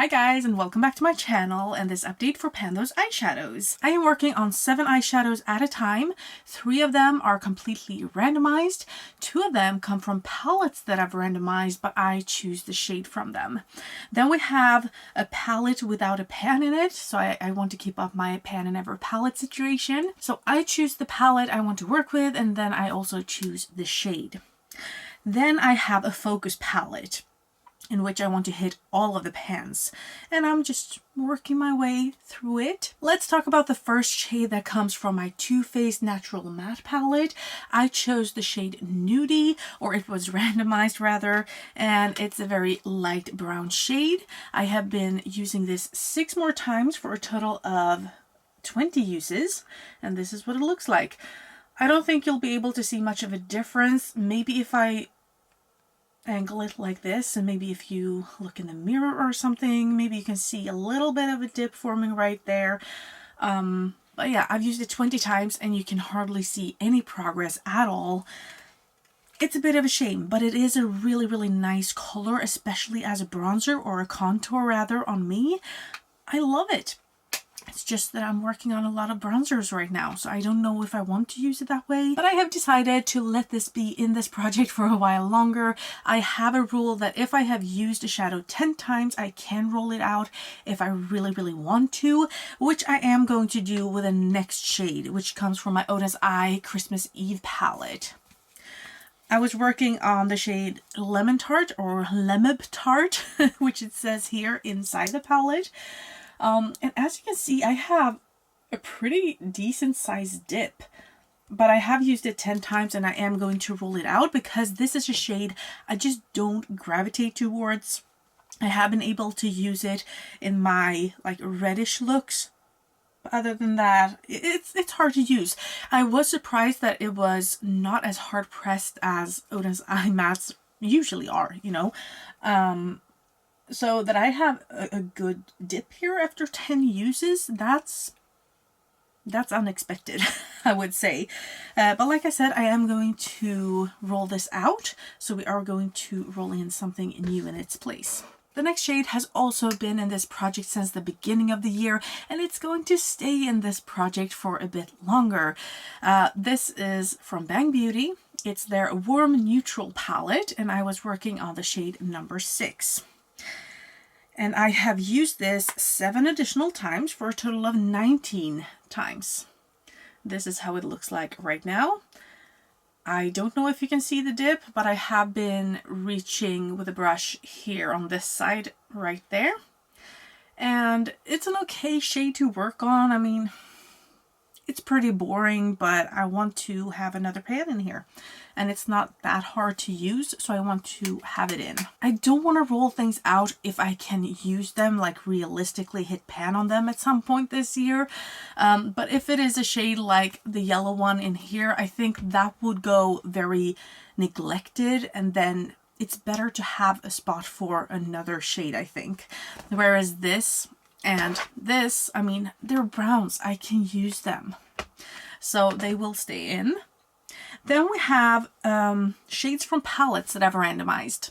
Hi guys, and welcome back to my channel and this update for Pando's eyeshadows. I am working on 7 eyeshadows at a time. 3 of them are completely randomized. 2 of them come from palettes that I've randomized, but I choose the shade from them. Then we have a palette without a pan in it, so I want to keep up my pan and ever palette situation. So I choose the palette I want to work with, and then I also choose the shade. Then I have a focus palette in which I want to hit all of the pans, and I'm just working my way through it. Let's talk about the first shade that comes from my Too Faced Natural Matte palette. I chose the shade Nudie, or it was randomized rather, and it's a very light brown shade. I have been using this 6 more times for a total of 20 uses, and this is what it looks like. I don't think you'll be able to see much of a difference. Maybe if I angle it like this, and maybe if you look in the mirror or something, maybe you can see a little bit of a dip forming right there. But yeah, I've used it 20 times and you can hardly see any progress at all. It's a bit of a shame, but it is a really nice color, especially as a bronzer, or a contour rather, on me. I love it. It's just that I'm working on a lot of bronzers right now, so I don't know if I want to use it that way. But I have decided to let this be in this project for a while longer. I have a rule that if I have used a shadow 10 times, I can roll it out if I really want to, which I am going to do with the next shade, which comes from my Oda's Eye Christmas Eve palette. I was working on the shade Lemon Tart, or Lemon Tart, which it says here inside the palette. And as you can see, I have a pretty decent sized dip, but I have used it 10 times and I am going to roll it out because this is a shade I just don't gravitate towards. I have been able to use it in my like reddish looks. But other than that, it's hard to use. I was surprised that it was not as hard pressed as Oda's Eye mattes usually are, you know. So that I have a good dip here after 10 uses, that's unexpected, I would say. But like I said, I am going to roll this out, so we are going to roll in something new in its place. The next shade has also been in this project since the beginning of the year, and it's going to stay in this project for a bit longer. This is from Bang Beauty. It's their Warm Neutral palette, and I was working on the shade number 6. And I have used this 7 additional times for a total of 19 times. This is how it looks like right now. I don't know if you can see the dip, but I have been reaching with a brush here on this side right there. And it's an okay shade to work on. I mean, it's pretty boring, but I want to have another pan in here. And it's not that hard to use, so I want to have it in. I don't want to roll things out if I can use them, like realistically hit pan on them at some point this year. But if it is a shade like the yellow one in here, I think that would go very neglected, and then it's better to have a spot for another shade, I think. Whereas this and this, I mean, they're browns. I can use them. So they will stay in. Then we have shades from palettes that I've randomized,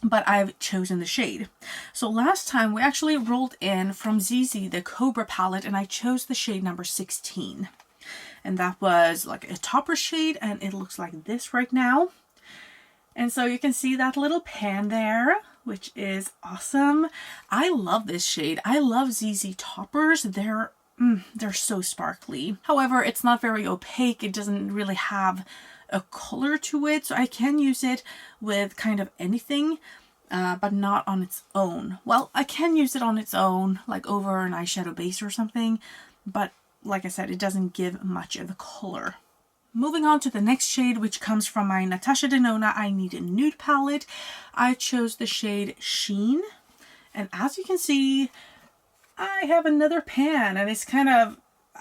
but I've chosen the shade. So last time we actually rolled in from ZZ the Cobra palette, and I chose the shade number 16. And that was like a topper shade, and it looks like this right now. And so you can see that little pan there, which is awesome. I love this shade. I love ZZ toppers. They're so sparkly. However, it's not very opaque. It doesn't really have a color to it, so I can use it with kind of anything, but not on its own. Well, I can use it on its own, like over an eyeshadow base or something, but like I said, it doesn't give much of a color. Moving on to the next shade, which comes from my Natasha Denona I Need a Nude palette. I chose the shade Sheen, and as you can see, I have another pan, and it's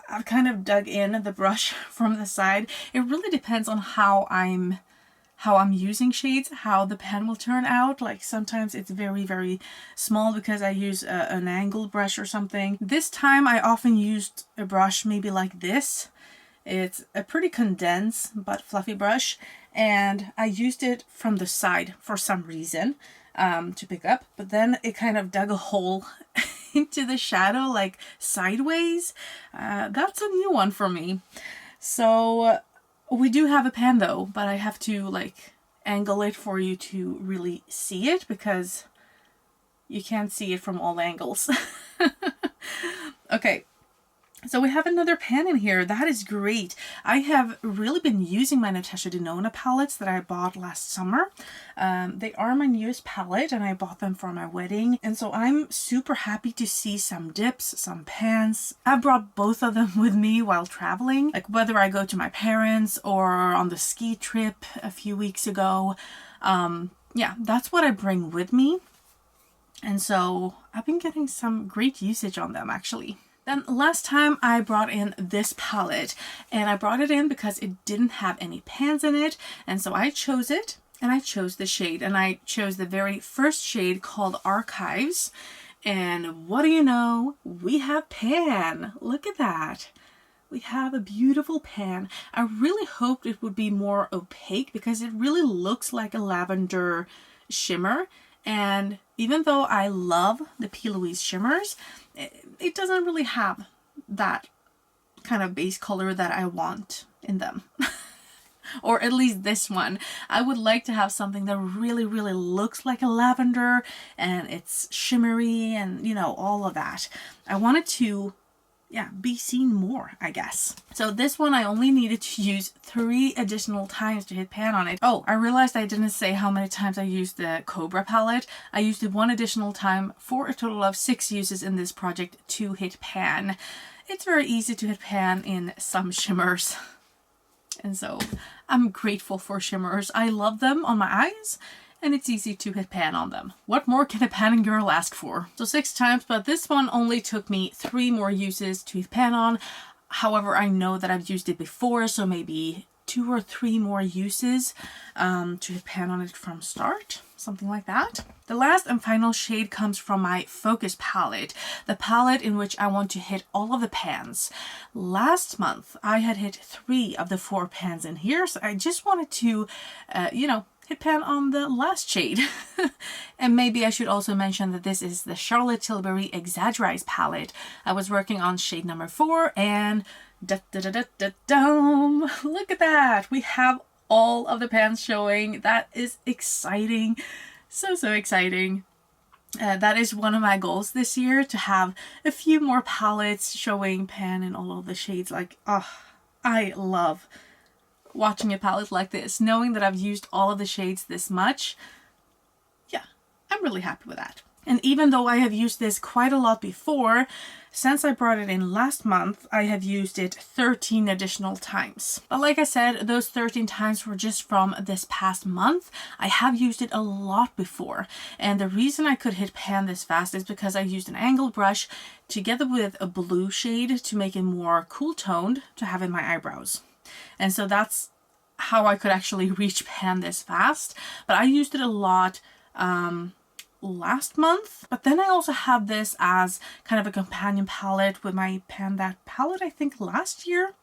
I've kind of dug in the brush from the side. It really depends on how I'm using shades, how the pan will turn out. Like sometimes it's very small because I use an angled brush or something. This time I often used a brush maybe like this. It's a pretty condensed but fluffy brush, and I used it from the side for some reason. to pick up, but then it kind of dug a hole into the shadow, like sideways. That's a new one for me. So we do have a pan though, but I have to like angle it for you to really see it because you can't see it from all angles. Okay. So we have another pan in here. That is great. I have really been using my Natasha Denona palettes that I bought last summer. They are my newest palette and I bought them for my wedding. And so I'm super happy to see some dips, some pans. I brought both of them with me while traveling, like whether I go to my parents or on the ski trip a few weeks ago. Yeah, that's what I bring with me. And so I've been getting some great usage on them actually. Then last time I brought in this palette, and I brought it in because it didn't have any pans in it, and so I chose it and I chose the shade, and I chose the very first shade called Archives. And what do you know? We have pan. Look at that. We have a beautiful pan. I really hoped it would be more opaque because it really looks like a lavender shimmer. And even though I love the P. Louise shimmers, it doesn't really have that kind of base color that I want in them. Or at least this one. I would like to have something that really, really looks like a lavender and it's shimmery and, you know, all of that. I wanted to, yeah, be seen more, I guess. So this one I only needed to use 3 additional times to hit pan on it. Oh, I realized I didn't say how many times I used the Cobra palette. I used it 1 additional time for a total of 6 uses in this project to hit pan. It's very easy to hit pan in some shimmers. And so I'm grateful for shimmers. I love them on my eyes. And it's easy to hit pan on them. What more can a panning girl ask for? So 6 times, but this one only took me 3 more uses to hit pan on. However, I know that I've used it before, so maybe 2 or 3 more uses to hit pan on it from start. Something like that. The last and final shade comes from my Focus palette. The palette in which I want to hit all of the pans. Last month, I had hit 3 of the 4 pans in here, so I just wanted to, hit pan on the last shade. And maybe I should also mention that this is the Charlotte Tilbury Exaggerize palette. I was working on shade number 4 and look at that. We have all of the pans showing. That is exciting. So exciting. That is one of my goals this year, to have a few more palettes showing pan in all of the shades. Like, oh, I love watching a palette like this, knowing that I've used all of the shades this much. Yeah, I'm really happy with that. And even though I have used this quite a lot before, since I brought it in last month, I have used it 13 additional times. But like I said, those 13 times were just from this past month. I have used it a lot before. And the reason I could hit pan this fast is because I used an angled brush together with a blue shade to make it more cool toned to have in my eyebrows. And so that's how I could actually reach pan this fast. But I used it a lot last month. But then I also have this as kind of a companion palette with my Pan That palette, I think last year,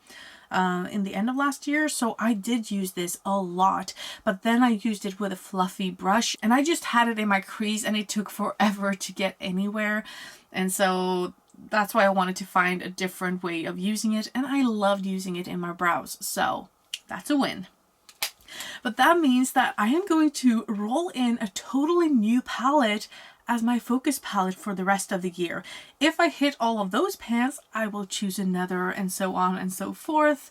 in the end of last year. So I did use this a lot. But then I used it with a fluffy brush. And I just had it in my crease and it took forever to get anywhere. And so that's why I wanted to find a different way of using it, and I loved using it in my brows, so that's a win. But that means that I am going to roll in a totally new palette as my Focus palette for the rest of the year. If I hit all of those pans, I will choose another, and so on and so forth.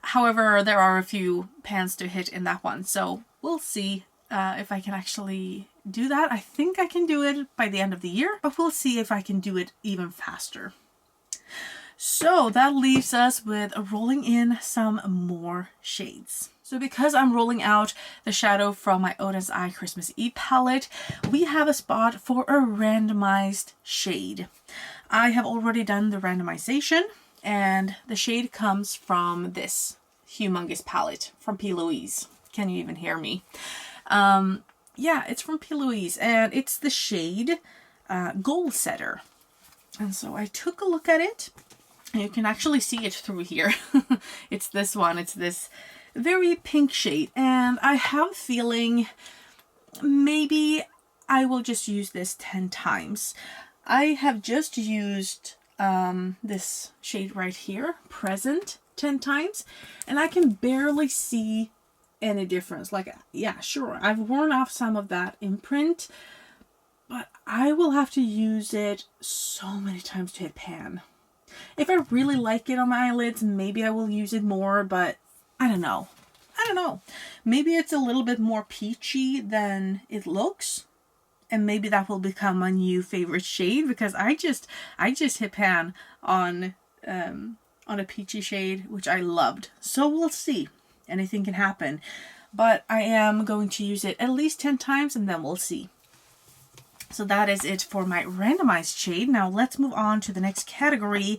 However, there are a few pans to hit in that one, so we'll see if I can actually do that. I think I can do it by the end of the year, but we'll see if I can do it even faster. So that leaves us with rolling in some more shades. So because I'm rolling out the shadow from my Odin's Eye Christmas Eve palette, we have a spot for a randomized shade. I have already done the randomization, and the shade comes from this humongous palette from P. Louise. Can you even hear me? Yeah, it's from P. Louise, and it's the shade Goal Setter. And so I took a look at it, and you can actually see it through here. It's this one. It's this very pink shade, and I have a feeling maybe I will just use this 10 times. I have just used this shade right here, Present, 10 times, and I can barely see any difference. Like, yeah, sure, I've worn off some of that imprint, but I will have to use it so many times to hit pan. If I really like it on my eyelids, maybe I will use it more, but I don't know. I don't know. Maybe it's a little bit more peachy than it looks. And maybe that will become my new favorite shade, because I just hit pan on a peachy shade, which I loved. So we'll see. Anything can happen. But I am going to use it at least 10 times, and then we'll see. So that is it for my randomized shade. Now let's move on to the next category,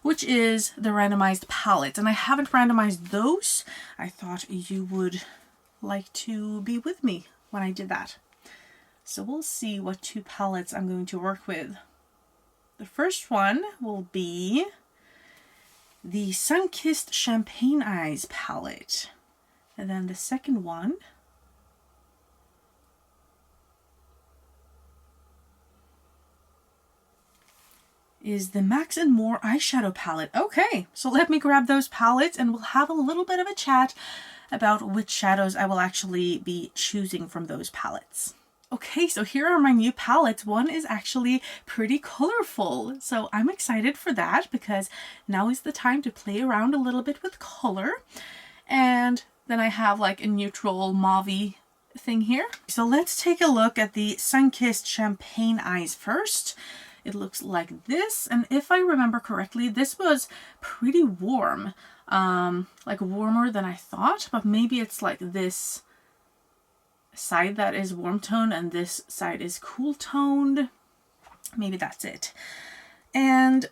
which is the randomized palettes. And I haven't randomized those. I thought you would like to be with me when I did that. So we'll see what 2 palettes I'm going to work with. The first one will be the Sun-Kissed Champagne Eyes palette. And then the second one is the Max & More eyeshadow palette. Okay, so let me grab those palettes and we'll have a little bit of a chat about which shadows I will actually be choosing from those palettes. Okay, so here are my new palettes. One is actually pretty colorful, so I'm excited for that because now is the time to play around a little bit with color. And then I have like a neutral mauve thing here. So let's take a look at the Sun-Kissed Champagne Eyes first. It looks like this, and if I remember correctly, this was pretty warm, like warmer than I thought, but maybe it's like this side that is warm toned and this side is cool toned. Maybe that's it. And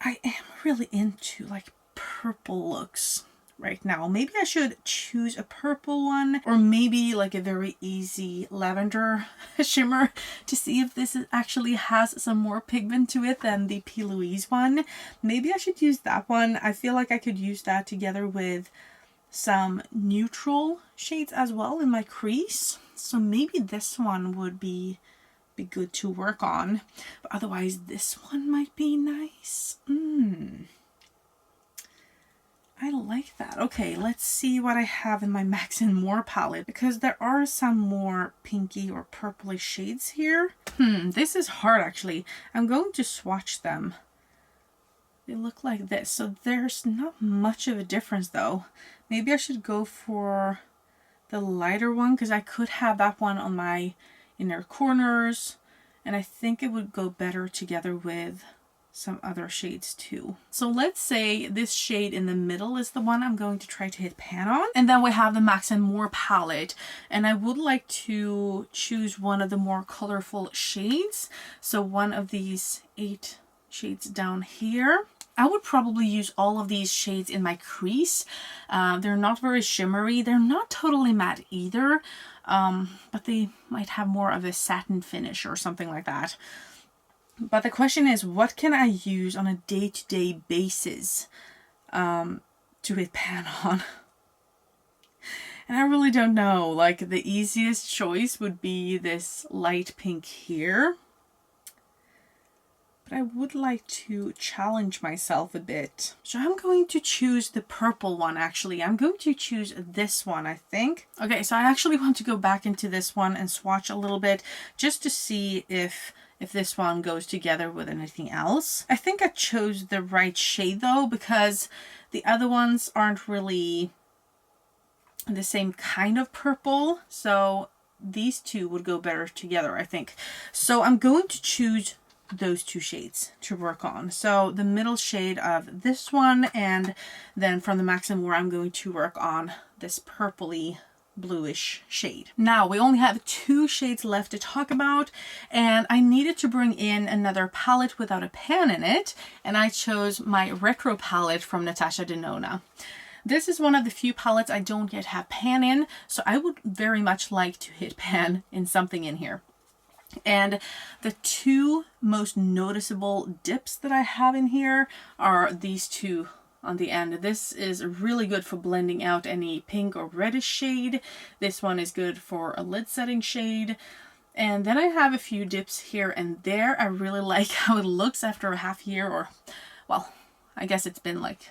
I am really into like purple looks right now. Maybe I should choose a purple one, or maybe like a very easy lavender shimmer to see if this actually has some more pigment to it than the P. Louise one. Maybe I should use that one. I feel like I could use that together with some neutral shades as well in my crease. So maybe this one would be good to work on. But otherwise this one might be nice. I like that. Okay, let's see what I have in my Max & More palette, because there are some more pinky or purpley shades here. This is hard actually. I'm going to swatch them. They look like this, so there's not much of a difference though. Maybe I should go for the lighter one, because I could have that one on my inner corners, and I think it would go better together with some other shades too. So let's say this shade in the middle is the one I'm going to try to hit pan on. And then we have the Max & More palette, and I would like to choose one of the more colorful shades. So one of these 8 shades down here. I would probably use all of these shades in my crease. They're not very shimmery. They're not totally matte either, but they might have more of a satin finish or something like that. But the question is, what can I use on a day-to-day basis to hit pan on? And I really don't know. Like, the easiest choice would be this light pink here. But I would like to challenge myself a bit. So I'm going to choose the purple one actually. I'm going to choose this one, I think. Okay, so I actually want to go back into this one and swatch a little bit just to see if this one goes together with anything else. I think I chose the right shade though, because the other ones aren't really the same kind of purple. So these two would go better together, I think. So I'm going to choose those 2 shades to work on. So the middle shade of this one, and then from the Max & More I'm going to work on this purpley bluish shade. Now we only have 2 shades left to talk about, and I needed to bring in another palette without a pan in it, and I chose my retro palette from Natasha Denona. This is one of the few palettes I don't yet have pan in, so I would very much like to hit pan in something in here. And the 2 most noticeable dips that I have in here are these 2 on the end. This is really good for blending out any pink or reddish shade. This one is good for a lid setting shade. And then I have a few dips here and there. I really like how it looks after a half year, or, well, I guess it's been like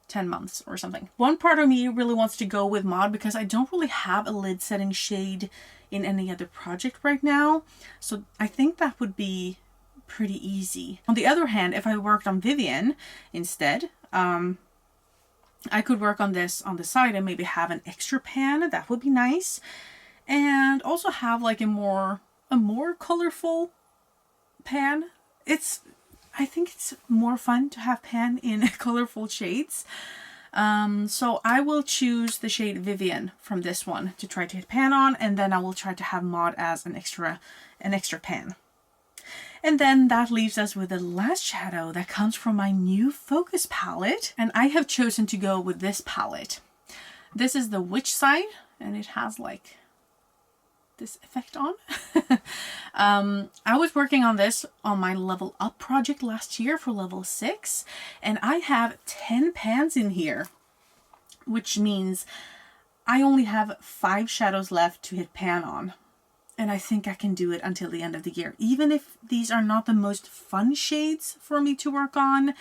10 months or something. One part of me really wants to go with Mod because I don't really have a lid setting shade in any other project right now. So I think that would be pretty easy. On the other hand, if I worked on Vivian instead, I could work on this on the side and maybe have an extra pan. That would be nice. And also have like a more colorful pan. I think it's more fun to have pan in colorful shades. So I will choose the shade Vivian from this one to try to hit pan on, and then I will try to have Mod as an extra pan. And then that leaves us with the last shadow that comes from my new Focus palette, and I have chosen to go with this palette. This is the Witch side, and it has like this effect on. I was working on this on my level up project last year for level 6, and I have 10 pans in here, which means I only have 5 shadows left to hit pan on. And I think I can do it until the end of the year. Even if these are not the most fun shades for me to work on,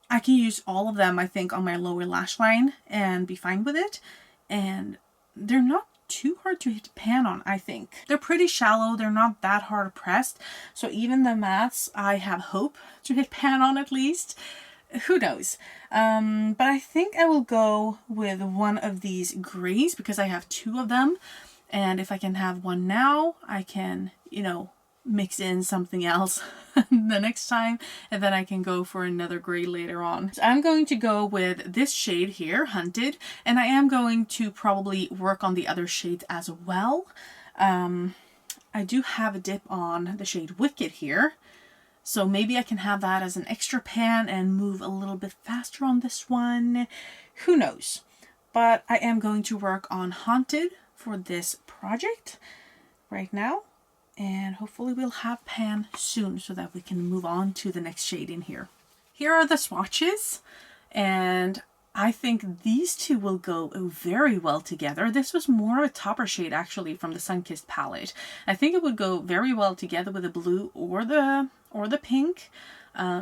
I can use all of them, I think, on my lower lash line and be fine with it. And they're not too hard to hit pan on, I think. They're pretty shallow. They're not that hard pressed. So even the mattes, I have hope to hit pan on at least. Who knows? But I think I will go with one of these grays because I have 2 of them. And if I can have one now, I can, you know, mix in something else the next time, and then I can go for another gray later on. So I'm going to go with this shade here, Hunted, and I am going to probably work on the other shades as well. I do have a dip on the shade Wicked here, so maybe I can have that as an extra pan and move a little bit faster on this one. Who knows? But I am going to work on Haunted for this project right now, and hopefully we'll have pan soon so that we can move on to the next shade in here. Here are the swatches, and I think these two will go very well together. This was more of a topper shade actually from the Sunkissed palette. I think it would go very well together with the blue or the pink.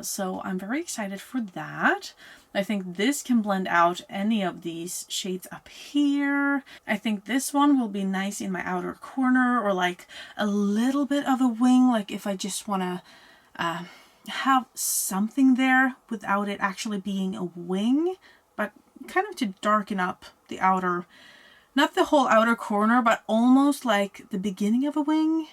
So I'm very excited for that. I think this can blend out any of these shades up here. I think this one will be nice in my outer corner, or like a little bit of a wing, like if I just want to have something there without it actually being a wing, but kind of to darken up the outer, not the whole outer corner, but almost like the beginning of a wing.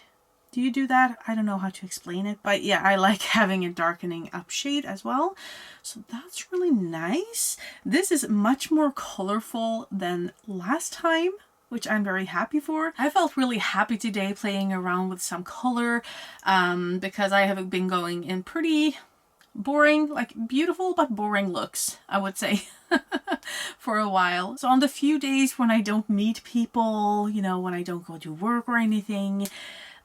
Do you do that? I don't know how to explain it, but yeah, I like having a darkening up shade as well. So that's really nice. This is much more colorful than last time, which I'm very happy for. I felt really happy today playing around with some color because I have been going in pretty boring, like beautiful but boring looks, I would say, for a while. So on the few days when I don't meet people, you know, when I don't go to work or anything,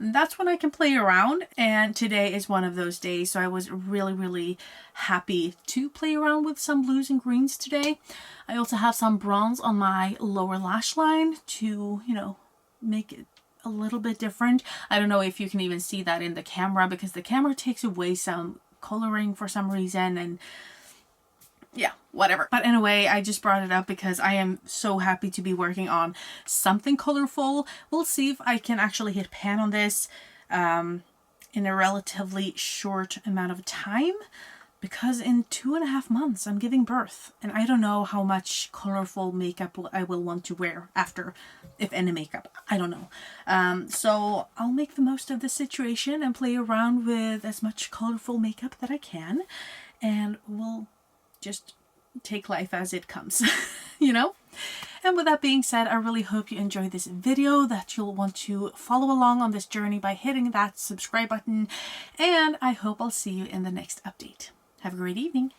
that's when I can play around, and today is one of those days, so I was really happy to play around with some blues and greens today. I also have some bronze on my lower lash line to, you know, make it a little bit different. I don't know if you can even see that in the camera because the camera takes away some coloring for some reason, and yeah, whatever. But anyway, I just brought it up because I am so happy to be working on something colorful. We'll see if I can actually hit pan on this in a relatively short amount of time, because in 2.5 months I'm giving birth, and I don't know how much colorful makeup I will want to wear after, if any makeup, I don't know. So I'll make the most of the situation and play around with as much colorful makeup that I can, and we'll just take life as it comes, you know? And with that being said, I really hope you enjoyed this video, that you'll want to follow along on this journey by hitting that subscribe button, and I hope I'll see you in the next update. Have a great evening.